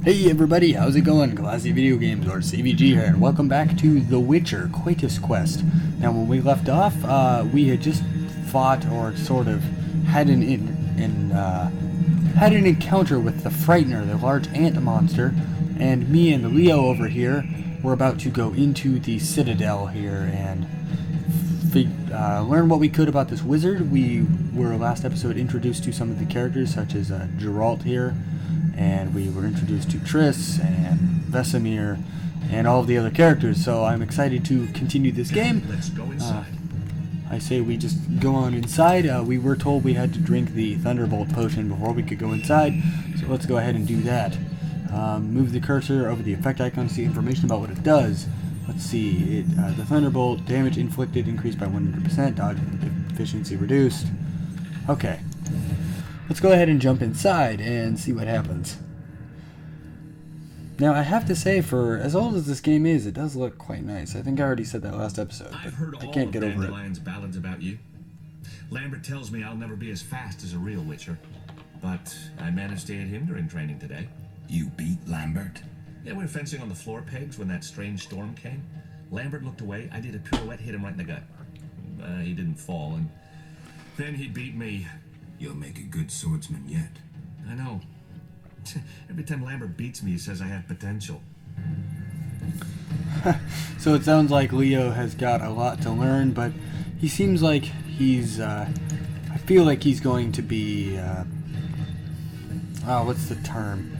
Hey everybody, how's it going? Classy Video Games, or CVG here, and welcome back to The Witcher Coitus Quest. Now when we left off, we had just fought, or sort of had an encounter with the Frightener, the large ant monster, and me and Leo over here were about to go into the Citadel here and learn what we could about this wizard. We were last episode introduced to some of the characters, such as Geralt here, and we were introduced to Triss and Vesemir and all of the other characters, so I'm excited to continue this game. Let's go inside. I say we just go on inside. We were told we had to drink the Thunderbolt potion before we could go inside, so let's go ahead and do that. Move the cursor over the effect icon to see information about what it does. Let's see, the Thunderbolt, damage inflicted increased by 100%, dodge efficiency reduced. Okay. Let's go ahead and jump inside and see what happens. Now, I have to say, for as old as this game is, it does look quite nice. I think I already said that last episode, but I've heard I all can't of get over it. Dandelion's ballads about you. Lambert tells me I'll never be as fast as a real Witcher, but I managed to hit him during training today. You beat Lambert? Yeah, we were fencing on the floor pegs when that strange storm came. Lambert looked away. I did a pirouette, hit him right in the gut. He didn't fall, and then he beat me. You'll make a good swordsman yet. I know. Every time Lambert beats me, he says I have potential. So it sounds like Leo has got a lot to learn, but he seems like he's, I feel like he's going to be, what's the term?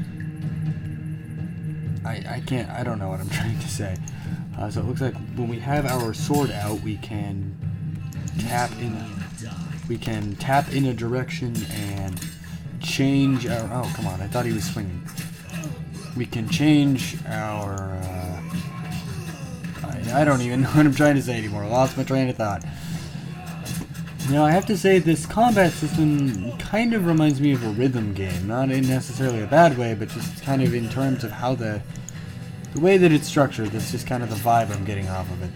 I don't know what I'm trying to say. So it looks like when we have our sword out, we can tap in a direction and change our... Oh, come on, I thought he was swinging. We can change our... I don't even know what I'm trying to say anymore. I lost my train of thought. Now, I have to say, this combat system kind of reminds me of a rhythm game. Not in necessarily a bad way, but just kind of in terms of how the way that it's structured. That's just kind of the vibe I'm getting off of it.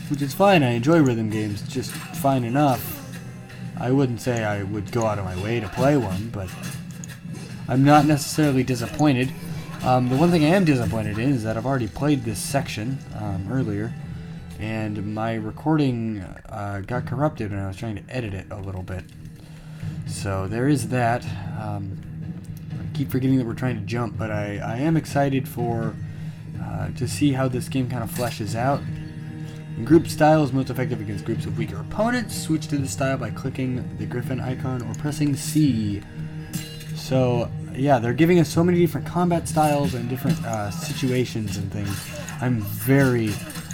Which is fine. I enjoy rhythm games. Just fine enough. I wouldn't say I would go out of my way to play one, but I'm not necessarily disappointed. The one thing I am disappointed in is that I've already played this section earlier, and my recording got corrupted when I was trying to edit it a little bit. So there is that. I keep forgetting that we're trying to jump, but I am excited for to see how this game kind of fleshes out. Group style is most effective against groups of weaker opponents. Switch to this style by clicking the griffin icon or pressing C. So, yeah, they're giving us so many different combat styles and different situations and things. I'm very,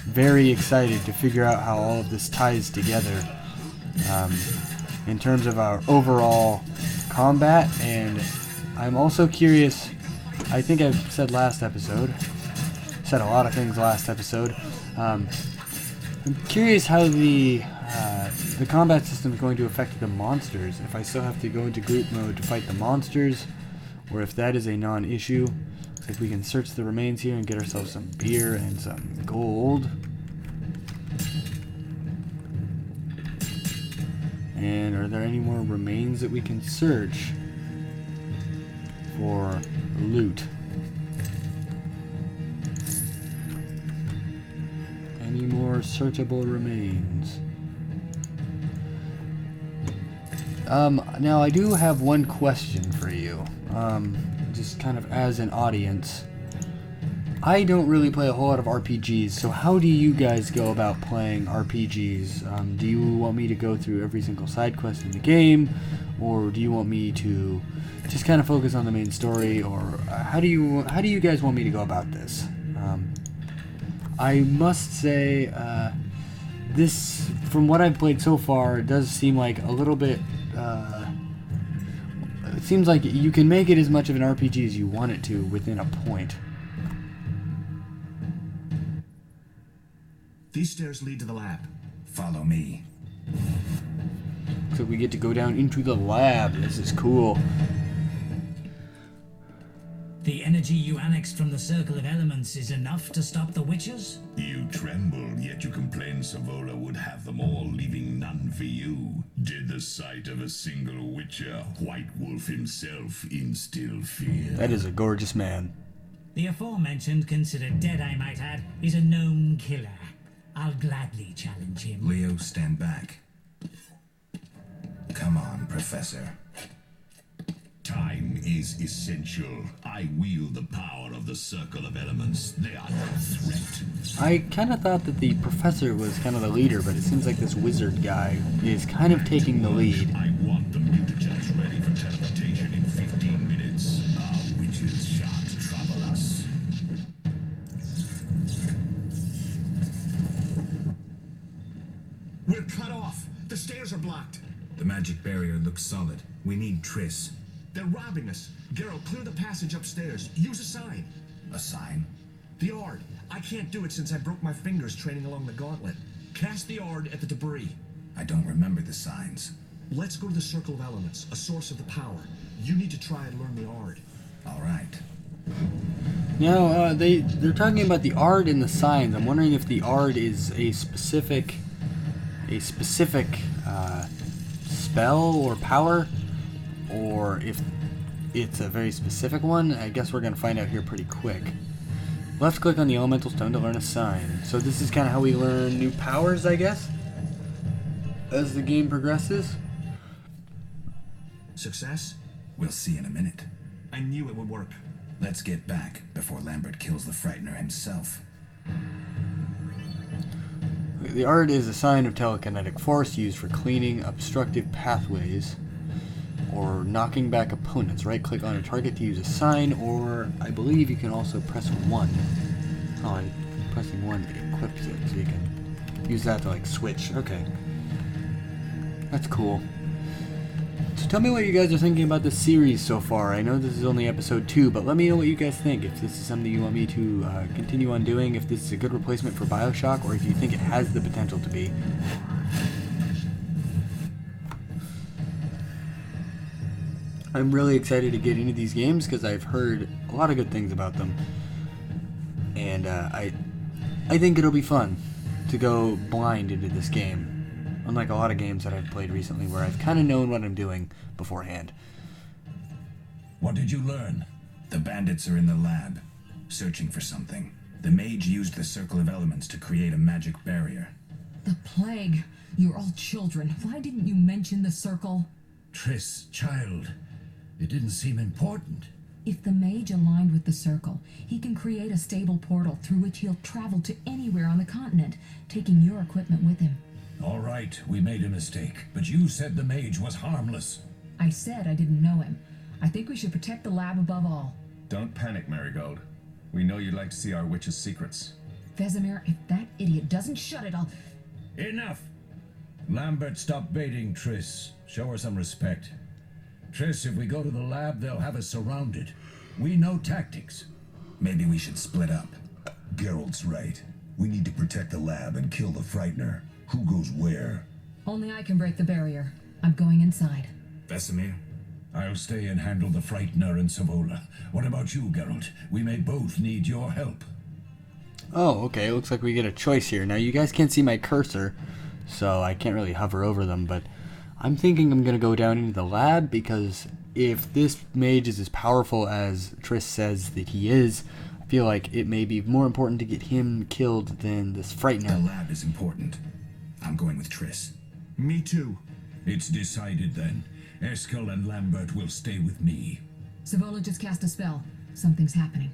very excited to figure out how all of this ties together in terms of our overall combat. And I'm also curious, I think I've said last episode, said a lot of things last episode, I'm curious how the combat system is going to affect the monsters. If I still have to go into group mode to fight the monsters, or if that is a non-issue. If we can search the remains here and get ourselves some beer and some gold. And are there any more remains that we can search for loot? Any more searchable remains? Now I do have one question for you. Just kind of as an audience. I don't really play a whole lot of RPGs, so how do you guys go about playing RPGs? Do you want me to go through every single side quest in the game, or do you want me to just kind of focus on the main story, or how do you guys want me to go about this? I must say, this, from what I've played so far, it does seem like a little bit, it seems like you can make it as much of an RPG as you want it to within a point. These stairs lead to the lab. Follow me. So we get to go down into the lab. This is cool. The energy you annexed from the Circle of Elements is enough to stop the Witchers? You tremble, yet you complain Savola would have them all, leaving none for you. Did the sight of a single Witcher, White Wolf himself, instill fear? That is a gorgeous man. The aforementioned, considered dead I might add, is a known killer. I'll gladly challenge him. Leo, stand back. Come on, Professor. Time is essential. I wield the power of the circle of elements. They are no threat. I kind of thought that the professor was kind of the leader, but it seems like this wizard guy is kind of taking the lead. I want the mutagens ready for teleportation in 15 minutes. Our witches shan't trouble us. We're cut off. The stairs are blocked. The magic barrier looks solid. We need Triss. They're robbing us. Geralt, clear the passage upstairs. Use a sign. A sign? The Ard. I can't do it since I broke my fingers training along the gauntlet. Cast the Ard at the debris. I don't remember the signs. Let's go to the Circle of Elements, a source of the power. You need to try and learn the Ard. All right. Now, they're talking about the Ard and the signs. I'm wondering if the Ard is a specific spell or power, or if it's a very specific one. I guess we're going to find out here pretty quick. Left click on the elemental stone to learn a sign. So this is kind of how we learn new powers, I guess, as the game progresses. Success? We'll see in a minute. I knew it would work. Let's get back before Lambert kills the Frightener himself. The Ard is a sign of telekinetic force used for cleaning obstructive pathways or knocking back opponents. Right click on a target to use a sign, or I believe you can also press 1. Oh, and pressing 1 equips it, so you can use that to like switch. Okay. That's cool. So tell me what you guys are thinking about this series so far. I know this is only episode 2, but let me know what you guys think. If this is something you want me to continue on doing, if this is a good replacement for BioShock, or if you think it has the potential to be. I'm really excited to get into these games because I've heard a lot of good things about them. And I think it'll be fun to go blind into this game. Unlike a lot of games that I've played recently where I've kind of known what I'm doing beforehand. What did you learn? The bandits are in the lab, searching for something. The mage used the Circle of Elements to create a magic barrier. The plague. You're all children. Why didn't you mention the circle? Triss, child. It didn't seem important. If the mage aligned with the circle, he can create a stable portal through which he'll travel to anywhere on the continent, taking your equipment with him. All right, we made a mistake, but you said the mage was harmless. I said I didn't know him. I think we should protect the lab above all. Don't panic, Marigold. We know you'd like to see our witch's secrets. Vesemir, if that idiot doesn't shut it, I'll... Enough! Lambert, stop baiting Triss. Show her some respect. Triss, if we go to the lab, they'll have us surrounded. We know tactics. Maybe we should split up. Geralt's right. We need to protect the lab and kill the Frightener. Who goes where? Only I can break the barrier. I'm going inside. Vesemir? I'll stay and handle the Frightener and Savola. What about you, Geralt? We may both need your help. Oh, okay. Looks like we get a choice here. Now, you guys can't see my cursor, so I can't really hover over them, but I'm thinking I'm going to go down into the lab, because if this mage is as powerful as Triss says that he is, I feel like it may be more important to get him killed than this Frightener. The lab is important. I'm going with Triss. Me too. It's decided then. Eskel and Lambert will stay with me. Savola just cast a spell. Something's happening.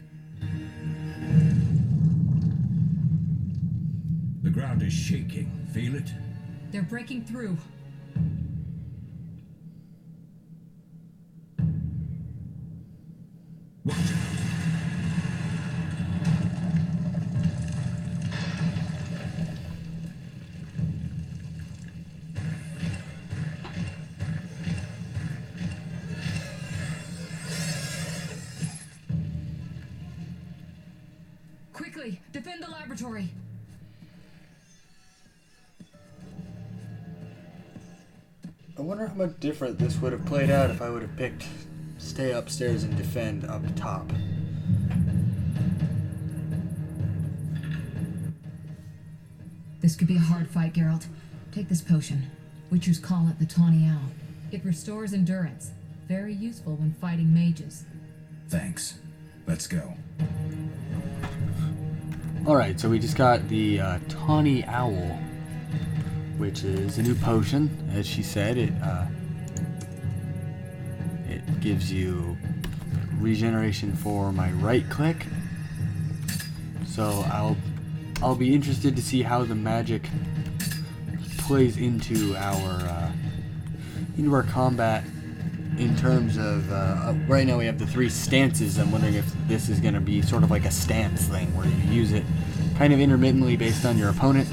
The ground is shaking. Feel it? They're breaking through. Watch out! Quickly, defend the laboratory. I wonder how much different this would have played out if I would have picked stay upstairs and defend up top. This could be a hard fight, Geralt. Take this potion. Witchers call it the Tawny Owl. It restores endurance. Very useful when fighting mages. Thanks. Let's go. Alright, so we just got the Tawny Owl, which is a new potion. As she said, it gives you regeneration for my right click. So I'll be interested to see how the magic plays into our combat. In terms of, right now we have the 3 stances. I'm wondering if this is going to be sort of like a stance thing, where you use it kind of intermittently based on your opponent.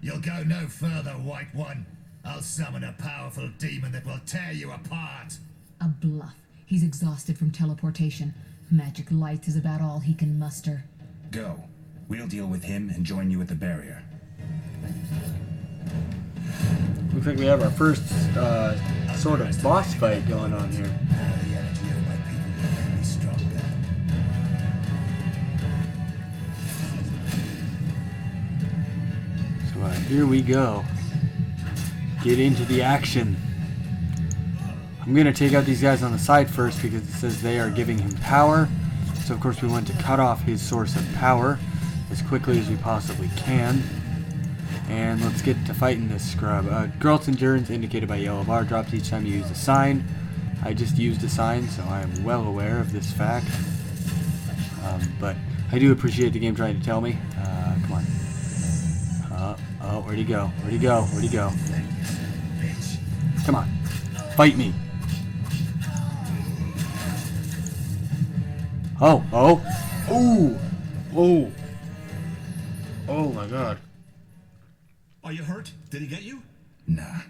You'll go no further, White One. I'll summon a powerful demon that will tear you apart. A bluff. He's exhausted from teleportation. Magic light is about all he can muster. Go. We'll deal with him and join you at the barrier. Looks like we have our first sort of boss fight going on here. The energy of my people will make me stronger. So here we go. Get into the action. I'm going to take out these guys on the side first because it says they are giving him power. So of course we want to cut off his source of power as quickly as we possibly can. And let's get to fighting this scrub. Geralt's endurance indicated by yellow bar drops each time you use a sign. I just used a sign, so I am well aware of this fact. But I do appreciate the game trying to tell me. Come on. Oh, where'd he go? Where'd he go? Where'd he go? Come on. Fight me. Oh. Ooh. Oh. Oh my god. Are you hurt? Did he get you? Nah.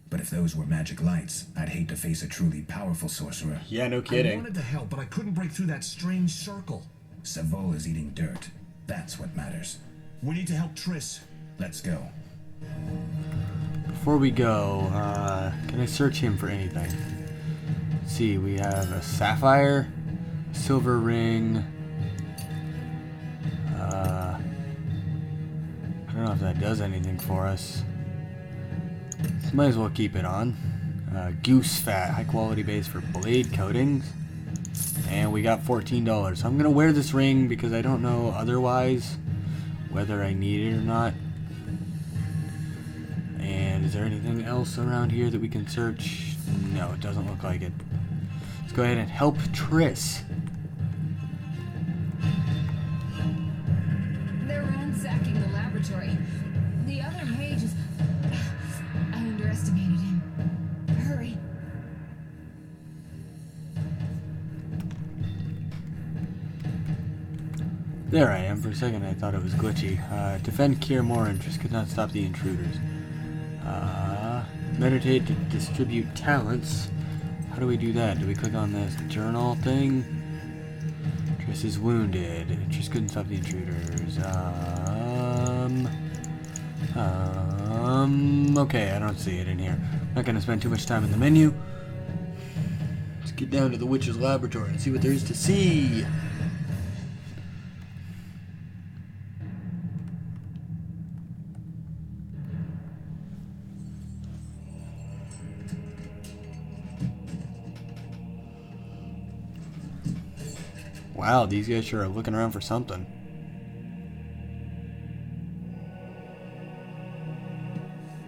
But if those were magic lights, I'd hate to face a truly powerful sorcerer. Yeah, no I kidding. wanted to help, but I couldn't break through that strange circle. Savol is eating dirt. That's what matters. We need to help Triss. Let's go. Before we go, can I search him for anything? Let's see, we have a sapphire, silver ring. I don't know if that does anything for us. So might as well keep it on. Goose fat, high quality base for blade coatings. And we got $14. So I'm going to wear this ring because I don't know otherwise whether I need it or not. And is there anything else around here that we can search? No, it doesn't look like it. Let's go ahead and help Triss. They're ransacking the laboratory. The other mages... I underestimated him. Hurry. There I am. For a second I thought it was glitchy. Defend, cure more interest. Could not stop the intruders. Meditate to distribute talents. How do we do that? Do we click on this journal thing? Triss is wounded. Triss couldn't stop the intruders. Okay, I don't see it in here. Not gonna spend too much time in the menu. Let's get down to the witch's laboratory and see what there is to see. Wow, these guys sure are looking around for something.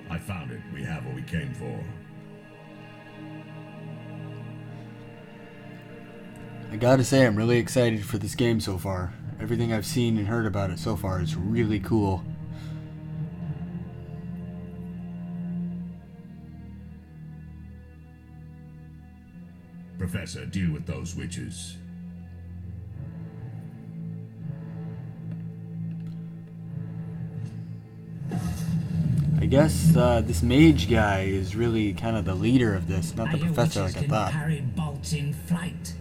I found it. We have what we came for. I gotta say, I'm really excited for this game so far. Everything I've seen and heard about it so far is really cool. Professor, deal with those witches. I guess this mage guy is really kind of the leader of this, not the professor like I thought. Carry bolts in flight.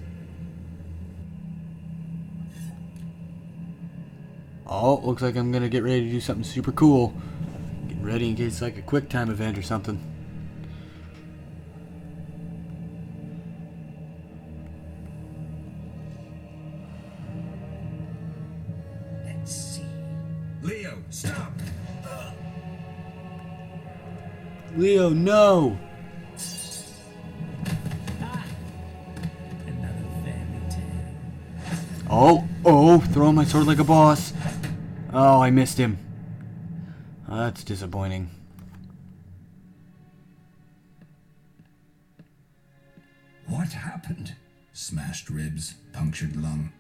Oh, looks like I'm gonna get ready to do something super cool. Getting ready in case it's like a quick time event or something. Let's see. Leo, stop! Leo, no! Ah, another fairy tale. Oh, throwing my sword like a boss. Oh, I missed him. That's disappointing. What happened? Smashed ribs, punctured lung.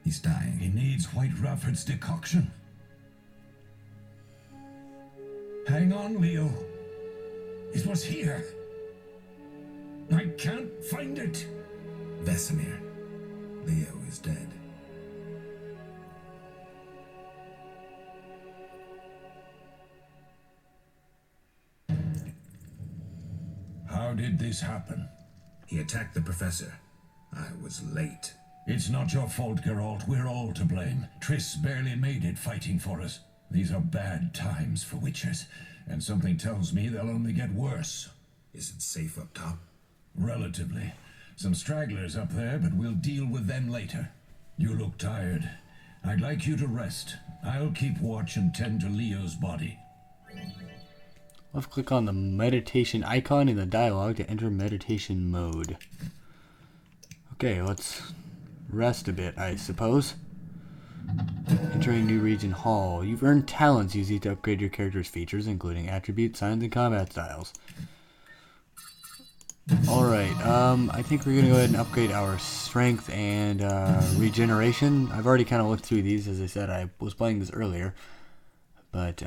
He's dying. He needs White Rafford's decoction. Hang on, Leo. It was here. I can't find it. Vesemir. Leo is dead. How did this happen? He attacked the professor. I was late. It's not your fault, Geralt. We're all to blame. Triss barely made it fighting for us. These are bad times for witchers, and something tells me they'll only get worse. Is it safe up top? Relatively. Some stragglers up there, but we'll deal with them later. You look tired. I'd like you to rest. I'll keep watch and tend to Leo's body. Left click on the meditation icon in the dialogue to enter meditation mode. Okay, let's rest a bit, I suppose. Entering new region hall. You've earned talents used to upgrade your character's features, including attributes, signs, and combat styles. Alright, I think we're going to go ahead and upgrade our strength and regeneration. I've already kind of looked through these. As I said, I was playing this earlier. But,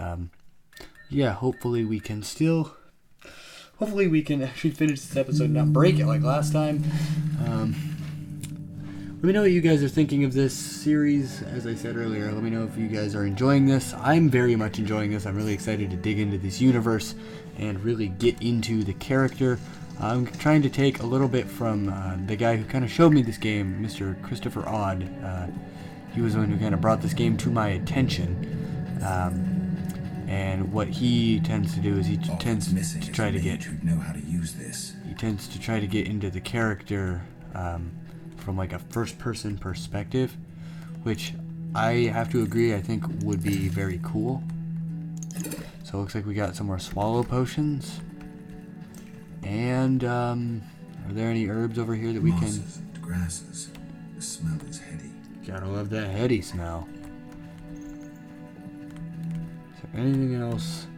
yeah, hopefully we can actually finish this episode and not break it like last time. Let me know what you guys are thinking of this series. As I said earlier, let me know if you guys are enjoying this. I'm very much enjoying this. I'm really excited to dig into this universe and really get into the character. I'm trying to take a little bit from the guy who kind of showed me this game, Mr. Christopher Odd. He was the one who kind of brought this game to my attention. And what he tends to do is he tends to try to get know how to use this. He tends to try to get into the character from like a first-person perspective, which I have to agree I think would be very cool. So it looks like we got some more swallow potions. And are there any herbs over here that we can? Mosses and grasses. The smell is heady. Gotta love that heady smell. Is there anything else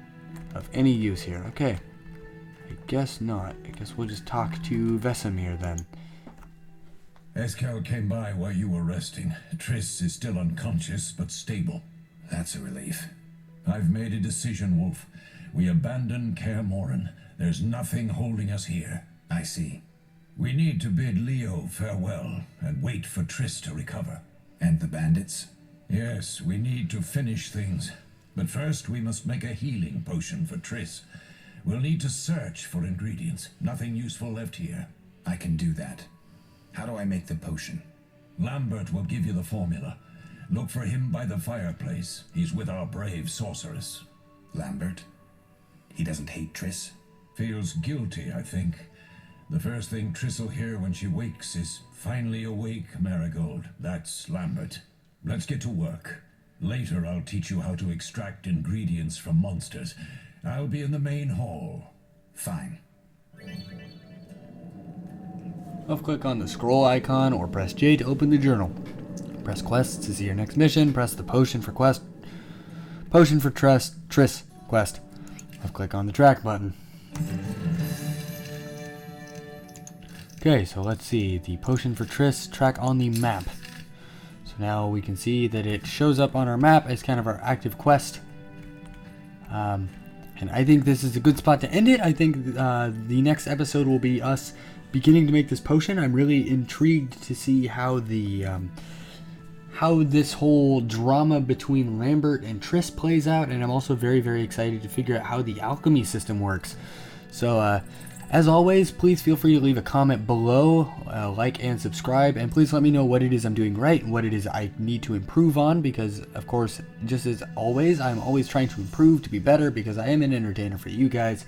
of any use here? Okay. I guess not. I guess we'll just talk to Vesemir then. Eskel came by while you were resting. Triss is still unconscious, but stable. That's a relief. I've made a decision, Wolf. We abandon Kaer Morhen. There's nothing holding us here. I see. We need to bid Leo farewell and wait for Triss to recover. And the bandits? Yes, we need to finish things. But first we must make a healing potion for Triss. We'll need to search for ingredients. Nothing useful left here. I can do that. How do I make the potion? Lambert will give you the formula. Look for him by the fireplace. He's with our brave sorceress. Lambert? He doesn't hate Triss? Feels guilty, I think. The first thing Triss will hear when she wakes is, "Finally awake, Marigold." That's Lambert. Let's get to work. Later I'll teach you how to extract ingredients from monsters. I'll be in the main hall. Fine. Left click on the scroll icon or press J to open the journal. Press quests to see your next mission. Press the potion for quest. Potion for Triss quest. Left click on the track button. Okay, so let's see. The potion for Triss track on the map. So now we can see that it shows up on our map as kind of our active quest. And I think this is a good spot to end it. I think the next episode will be us beginning to make this potion. I'm really intrigued to see how the how this whole drama between Lambert and Triss plays out, and I'm also very, very excited to figure out how the alchemy system works. So, as always, please feel free to leave a comment below, like and subscribe, and please let me know what it is I'm doing right and what it is I need to improve on, because, of course, just as always, I'm always trying to improve to be better, because I am an entertainer for you guys.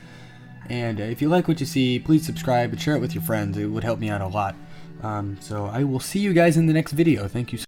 And if you like what you see, please subscribe and share it with your friends. It would help me out a lot. So I will see you guys in the next video. Thank you so